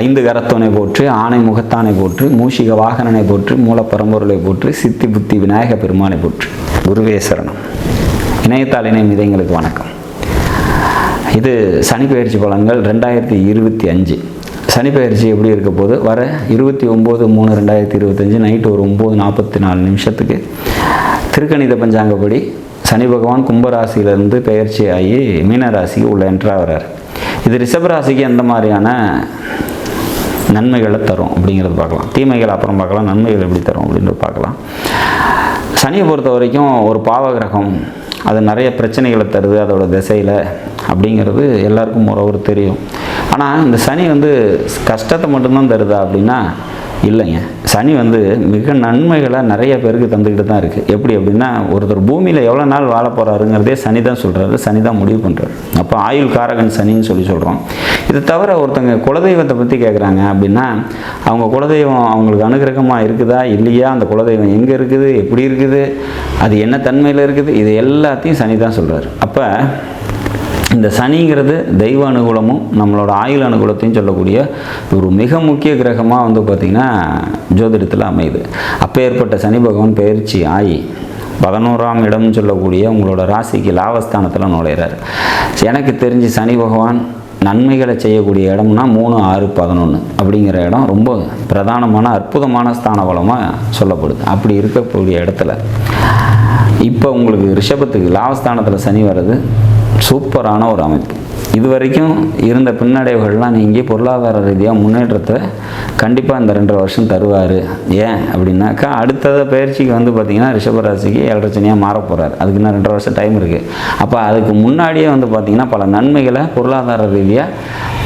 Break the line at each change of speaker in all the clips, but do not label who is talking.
ஐந்து கரத்தோனை போற்று, ஆணை முகத்தானை போற்று, மூஷிக வாகனனை போற்று, மூலப்பரம்பொருளை போற்று, சித்தி புத்தி விநாயக பெருமானை போற்று. குருவே சரணம். இணையத்தாள் இணையம் இதயங்களுக்கு வணக்கம். இது சனிப்பெயர்ச்சி பலன்கள் 2025. சனிப்பெயர்ச்சி எப்படி இருக்க போது வர 29/3/2025 நைட்டு ஒரு 9:44 திருக்கணித பஞ்சாங்கப்படி சனி பகவான் கும்பராசியிலிருந்து பெயர்ச்சி ஆகி மீனராசிக்கு உள்ள என்ட்ராகிறார். இது ரிஷபராசிக்கு எந்த மாதிரியான நன்மைகளை தரும் அப்படிங்கிறது பார்க்கலாம். தீமைகள் அப்புறம் பார்க்கலாம், நன்மைகள் எப்படி தரும் அப்படின்றது பார்க்கலாம். சனியை பொறுத்த வரைக்கும் ஒரு பாவகிரகம், அது நிறைய பிரச்சனைகளை தருது அதோட திசையில் அப்படிங்கிறது எல்லாருக்கும் ஒரு தெரியும். ஆனால் இந்த சனி கஷ்டத்தை மட்டும்தான் தருதா அப்படின்னா இல்லைங்க. சனி மிக நன்மைகளை நிறைய பேருக்கு தந்துக்கிட்டு தான் இருக்குது. எப்படி அப்படின்னா, ஒருத்தர் பூமியில் எவ்வளோ நாள் வாழ போகிறாருங்கிறதே சனி தான் சொல்கிறாரு, சனி தான் முடிவு பண்ணுறாரு. அப்போ ஆயுள் காரகன் சனின்னு சொல்கிறோம். இது தவிர ஒருத்தங்க குலதெய்வத்தை பற்றி கேட்குறாங்க அப்படின்னா, அவங்க குலதெய்வம் அவங்களுக்கு அனுகிரகமாக இருக்குதா இல்லையா, அந்த குலதெய்வம் எங்கே இருக்குது, எப்படி இருக்குது, அது என்ன தன்மையில் இருக்குது, இது எல்லாத்தையும் சனி தான் சொல்கிறார். அப்போ இந்த சனிங்கிறது தெய்வ அனுகூலமும் நம்மளோட ஆயுள் அனுகூலத்தையும் சொல்லக்கூடிய ஒரு மிக முக்கிய கிரகமாக பார்த்திங்கன்னா ஜோதிடத்தில் அமையுது. அப்போ ஏற்பட்ட சனி பகவான் பெயர்ச்சி ஆகி 11ஆம் இடம்னு சொல்லக்கூடிய உங்களோட ராசிக்கு லாபஸ்தானத்தில் நுழையிறார். எனக்கு தெரிஞ்சு சனி பகவான் நன்மைகளை செய்யக்கூடிய இடம்னா 3, 6, 11 அப்படிங்கிற இடம் ரொம்ப பிரதானமான அற்புதமான ஸ்தான பலமாக சொல்லப்படுது. அப்படி இருக்கக்கூடிய இடத்துல இப்போ உங்களுக்கு ரிஷபத்துக்கு லாபஸ்தானத்தில் சனி வர்றது சூப்பரான ஒரு அமைப்பு. இது வரைக்கும் இருந்த பின்னடைவுகள்லாம் நீங்கள் பொருளாதார ரீதியாக முன்னேற்றத்தை கண்டிப்பாக இந்த 2 வருஷம் தருவார். ஏன் அப்படின்னாக்கா, அடுத்தது பயிற்சிக்கு பார்த்திங்கன்னா ரிஷபராசிக்கு 7.5 சனியாக மாற போகிறார். அதுக்கு இன்னும் 2 வருஷம் டைம் இருக்குது. அப்போ அதுக்கு முன்னாடியே பார்த்திங்கன்னா பல நன்மைகளை பொருளாதார ரீதியாக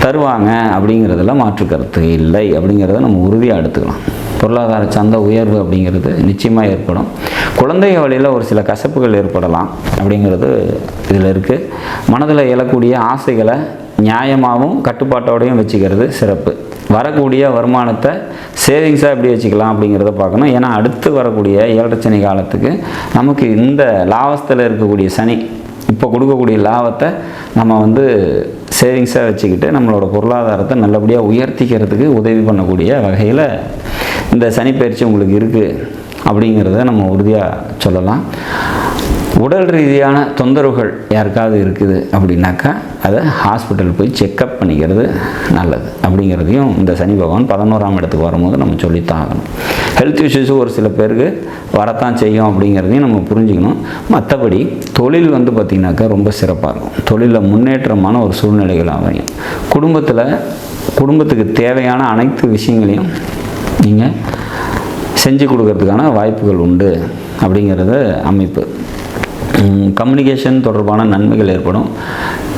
தருவாங்க அப்படிங்கிறதுல மாற்று கருத்து இல்லை அப்படிங்கிறத நம்ம உறுதியாக எடுத்துக்கலாம். பொருளாதார சந்த உயர்வு அப்படிங்கிறது நிச்சயமாக ஏற்படும். குழந்தைய வழியில் ஒரு சில கசப்புகள் ஏற்படலாம் அப்படிங்கிறது இதில் இருக்குது. மனதில் எழக்கூடிய ஆசைகளை நியாயமாகவும் கட்டுப்பாட்டோடையும் வச்சுக்கிறது சிறப்பு. வரக்கூடிய வருமானத்தை சேவிங்ஸாக எப்படி வச்சுக்கலாம் அப்படிங்கிறத பார்க்கணும். ஏன்னா அடுத்து வரக்கூடிய 7.5 சனி காலத்துக்கு நமக்கு இந்த லாபத்தில் இருக்கக்கூடிய சனி இப்போ கொடுக்கக்கூடிய லாபத்தை நம்ம சேவிங்ஸாக வச்சுக்கிட்டு நம்மளோட பொருளாதாரத்தை நல்லபடியாக உயர்த்திக்கிறதுக்கு உதவி பண்ணக்கூடிய வகையில் இந்த சனிப்பெயர்ச்சி உங்களுக்கு இருக்குது அப்படிங்கிறத நம்ம உறுதியாக சொல்லலாம். உடல் ரீதியான தொந்தரவுகள் யாருக்காவது இருக்குது அப்படின்னாக்கா அதை ஹாஸ்பிட்டல் போய் செக்கப் பண்ணிக்கிறது நல்லது அப்படிங்கிறதையும் இந்த சனி பகவான் 11ஆம் இடத்துக்கு வரும்போது நம்ம சொல்லித்தான் ஆகணும். ஹெல்த் இஷ்யூஸு ஒரு சில பேருக்கு வரத்தான் செய்யும் அப்படிங்கிறதையும் நம்ம புரிஞ்சுக்கணும். மற்றபடி தொழில் பார்த்திங்கனாக்கா ரொம்ப சிறப்பாக இருக்கும். தொழிலில் முன்னேற்றமான ஒரு சூழ்நிலைகள் அமையும். குடும்பத்துக்கு தேவையான அனைத்து விஷயங்களையும் நீங்கள் செஞ்சு கொடுக்கறதுக்கான வாய்ப்புகள் உண்டு அப்படிங்கிறது அமைப்பு. கம்யூனிகேஷன் தொடர்பான நன்மைகள் ஏற்படும்.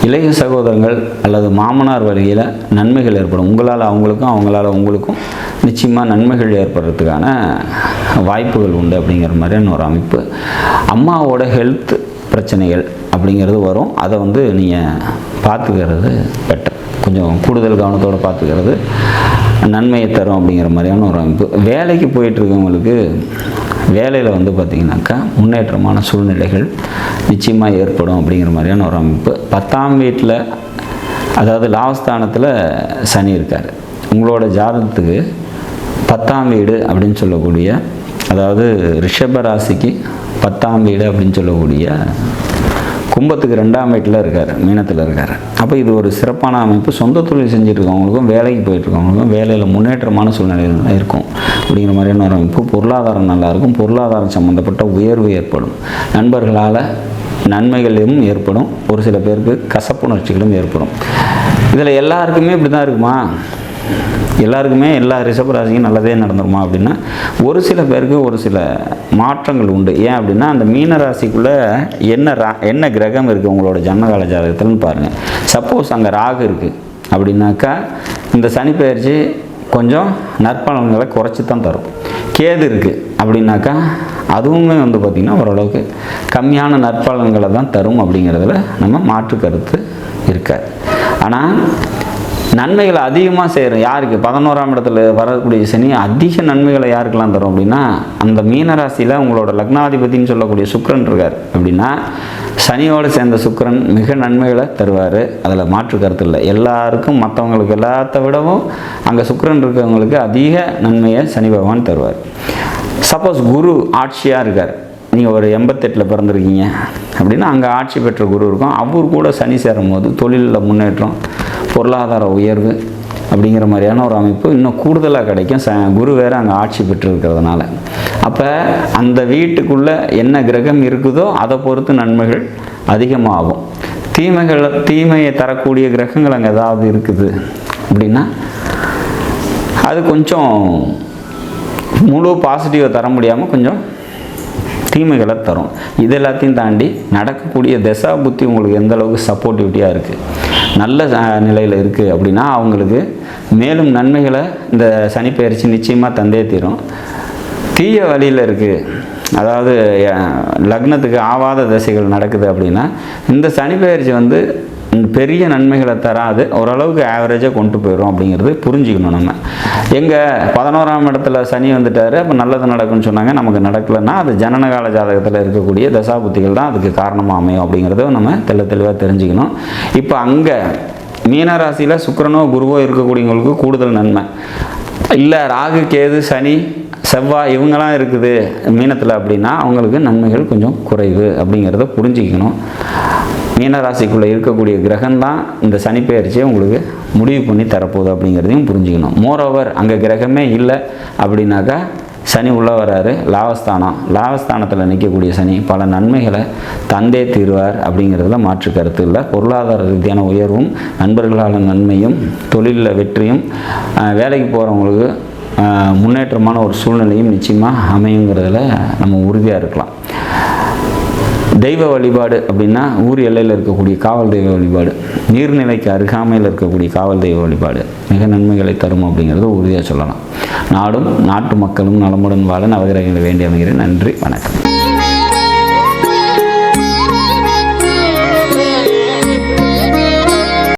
இளைய சகோதரங்கள் அல்லது மாமனார் வழியில் நன்மைகள் ஏற்படும். உங்களால் அவங்களுக்கும் அவங்களால் உங்களுக்கும் நிச்சயமாக நன்மைகள் ஏற்படுறதுக்கான வாய்ப்புகள் உண்டு அப்படிங்கிற மாதிரியான ஒரு அமைப்பு. அம்மாவோட ஹெல்த் பிரச்சனைகள் அப்படிங்கிறது வரும். அதை நீங்கள் பார்த்துக்கிறது பெட்டர். கொஞ்சம் கூடுதல் கவனத்தோடு பார்த்துக்கிறது நன்மையை தரும் அப்படிங்கிற மாதிரியான ஒரு அமைப்பு. வேலைக்கு போயிட்டுருக்கவங்களுக்கு வேலையில் பார்த்திங்கனாக்கா முன்னேற்றமான சூழ்நிலைகள் நிச்சயமாக ஏற்படும் அப்படிங்கிற மாதிரியான ஒரு அமைப்பு. 10ஆம் வீட்டில், அதாவது லாபஸ்தானத்தில் சனி இருக்கார். உங்களோட ஜாதகத்துக்கு 10ஆம் வீடு அப்படின்னு சொல்லக்கூடிய, அதாவது ரிஷப ராசிக்கு 10ஆம் வீடு அப்படின்னு சொல்லக்கூடிய கும்பத்துக்கு 2ஆம் வீட்டில் இருக்கார், மீனத்தில் இருக்கார். அப்போ இது ஒரு சிறப்பான அமைப்பு. சொந்த தொழில் செஞ்சுட்ருக்கவங்களுக்கும் வேலைக்கு போயிட்டுருக்கவங்களுக்கும் வேலையில் முன்னேற்றமான சூழ்நிலைகள் இருக்கும் அப்படிங்கிற மாதிரியான ஒரு அமைப்பு. பொருளாதாரம் நல்லாயிருக்கும். பொருளாதாரம் சம்மந்தப்பட்ட உயர்வு ஏற்படும். நண்பர்களால் நன்மைகளும் ஏற்படும். ஒரு சில பேருக்கு கசப்புணர்ச்சிகளும் ஏற்படும். இதில் எல்லாருக்குமே இப்படி தான் இருக்குமா? எல்லாருக்குமே எல்லா ரிஷபராசிக்கும் நல்லதே நடந்துருமா அப்படின்னா ஒரு சில பேருக்கு ஒரு சில மாற்றங்கள் உண்டு. ஏன் அப்படின்னா, அந்த மீனராசிக்குள்ளே என்ன கிரகம் இருக்குது உங்களோட ஜன்மகால ஜாதகத்தில்னு பாருங்கள். சப்போஸ் அங்கே ராகு இருக்குது அப்படின்னாக்கா இந்த சனிப்பெயர்ச்சி கொஞ்சம் நற்பலன்களை குறைச்சி தான் தரும். கேது இருக்குது அப்படின்னாக்கா அதுவுமே பார்த்திங்கன்னா ஓரளவுக்கு கம்மியான நற்பலன்களை தான் தரும் அப்படிங்கிறதுல நம்ம மாற்று கருத்து இருக்காது. ஆனால் நன்மைகளை அதிகமாக செய்கிறோம். யாருக்கு? 11ஆம் இடத்துல வரக்கூடிய சனி அதிக நன்மைகளை யாருக்கெல்லாம் தரும் அப்படின்னா, அந்த மீனராசியில் உங்களோட லக்னாதிபதினு சொல்லக்கூடிய சுக்கிரன் இருக்கார் அப்படின்னா, சனியோடு சேர்ந்த சுக்கிரன் மிக நன்மைகளை தருவார். அதில் மாற்று கருத்து இல்லை. எல்லாருக்கும் மற்றவங்களுக்கு எல்லாத்த விடவும் அங்கே சுக்கிரன் இருக்கிறவங்களுக்கு அதிக நன்மையை சனி பகவான் தருவார். சப்போஸ் குரு ஆட்சியாக இருக்கார், நீங்கள் ஒரு 88 பிறந்திருக்கீங்க அப்படின்னா அங்கே ஆட்சி பெற்ற குரு இருக்கும். அவர் கூட சனி சேரும் போது தொழிலில் முன்னேற்றம், பொருளாதார உயர்வு அப்படிங்கிற மாதிரியான ஒரு அமைப்பு இன்னும் கூடுதலாக கிடைக்கும். குரு வேறு அங்கே ஆட்சி பெற்றிருக்கிறதுனால. அப்போ அந்த வீட்டுக்குள்ளே என்ன கிரகம் இருக்குதோ அதை பொறுத்து நன்மைகள் அதிகமாகும். தீமையை தரக்கூடிய கிரகங்கள் அங்கே ஏதாவது இருக்குது அப்படின்னா அது கொஞ்சம் முழு பாசிட்டிவை தர முடியாமல் கொஞ்சம் தீமைகளை தரும். இது எல்லாத்தையும் தாண்டி நடக்கக்கூடிய தசா புத்தி உங்களுக்கு எந்த அளவுக்கு சப்போர்ட்டிவிட்டியாக இருக்குது, நல்ல நிலையில் இருக்குது அப்படின்னா அவங்களுக்கு மேலும் நன்மைகளை இந்த சனிப்பெயர்ச்சி நிச்சயமாக தந்தே தீரும். தீய வழியில் இருக்குது, அதாவது லக்னத்துக்கு ஆவாத திசைகள் நடக்குது அப்படின்னா இந்த சனிப்பெயர்ச்சி பெரிய நன்மைகளை தராது, ஓரளவுக்கு ஆவரேஜாக கொண்டு போயிடும் அப்படிங்கிறது புரிஞ்சுக்கணும். நம்ம எங்கே 11ஆம் இடத்துல சனி வந்துட்டார், அப்போ நல்லது நடக்கும்னு சொன்னாங்க, நமக்கு நடக்கலைன்னா அது ஜனனகால ஜாதகத்தில் இருக்கக்கூடிய தசாபுத்திகள் தான் அதுக்கு காரணமாக அமையும் அப்படிங்கிறத நம்ம தெளிவாக தெரிஞ்சுக்கணும். இப்போ அங்கே மீனராசியில் சுக்கிரனோ குருவோ இருக்கக்கூடியவங்களுக்கு கூடுதல் நன்மை இல்லை. ராகு கேது சனி செவ்வாய் இவங்கெல்லாம் இருக்குது மீனத்தில் அப்படின்னா அவங்களுக்கு நன்மைகள் கொஞ்சம் குறைவு அப்படிங்கிறத புரிஞ்சுக்கணும். மீனராசிக்குள்ளே இருக்கக்கூடிய கிரகம்தான் இந்த சனிப்பெயர்ச்சியை உங்களுக்கு முடிவு பண்ணி தரப்போகுது அப்படிங்கிறதையும் புரிஞ்சுக்கணும். மோரோவர் அங்கே கிரகமே இல்லை அப்படின்னாக்கா சனி உள்ளே வராரு, லாபஸ்தானத்தில் நிற்கக்கூடிய சனி பல நன்மைகளை தந்தே தீர்வார் அப்படிங்கிறதுல மாற்று கருத்து இல்லை. பொருளாதார ரீதியான உயர்வும், நண்பர்களால் நன்மையும், தொழிலில் வெற்றியும், வேலைக்கு போகிறவங்களுக்கு முன்னேற்றமான ஒரு சூழ்நிலையும் நிச்சயமாக அமையுங்கிறதுல நம்ம உறுதியாக இருக்கலாம். தெய்வ வழிபாடு அப்படின்னா ஊர் எல்லையில் இருக்கக்கூடிய காவல் தெய்வ வழிபாடு, நீர்நிலைக்கு அருகாமையில் இருக்கக்கூடிய காவல் தெய்வ வழிபாடு மிக நன்மைகளை தரும் அப்படிங்கிறது உறுதியாக சொல்லலாம். நாடும் நாட்டு மக்களும் நலமுடன் வாழ நவகிரகங்களை வேண்டி அமைகிறேன். நன்றி, வணக்கம்.